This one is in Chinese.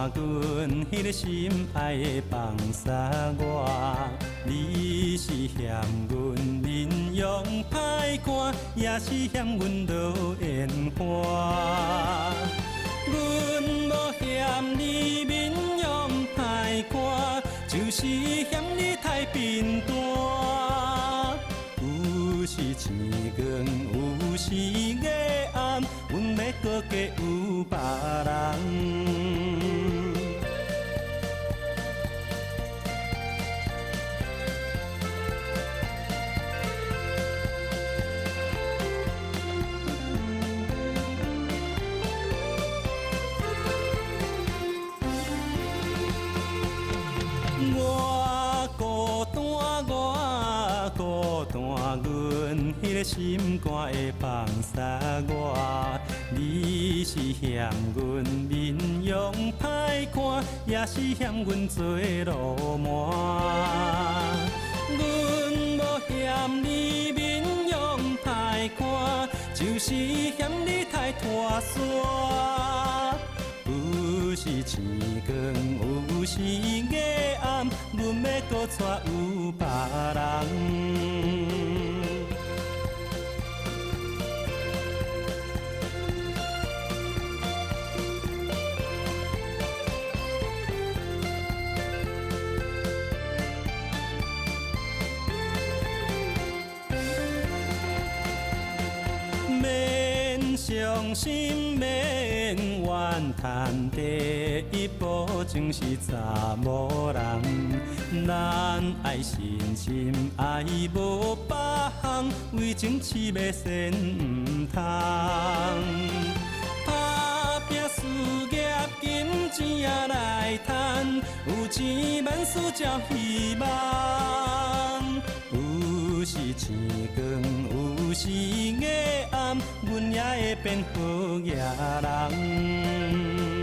阮迄个心爱的放下我，你是嫌阮面容歹看，也是嫌阮落烟花。阮无嫌你面容歹看，就是嫌你太贫惰。有时星光，有时夜暗，阮要搁嫁有别人。我孤单，我孤单，阮迄个心肝会放下我。你是嫌阮面容歹看，也是嫌阮做路漫。阮无嫌你面容歹看，就是嫌你太拖沙。有时星光，有时夜暗，阮要搁娶有别人。免伤心，免怨叹，第一步情是查某人。咱爱信心，爱无别项，为情痴要先唔通。打拼事业，金钱来赚，有钱万事才希望。有时星光，有时夜暗，阮也会变好野人。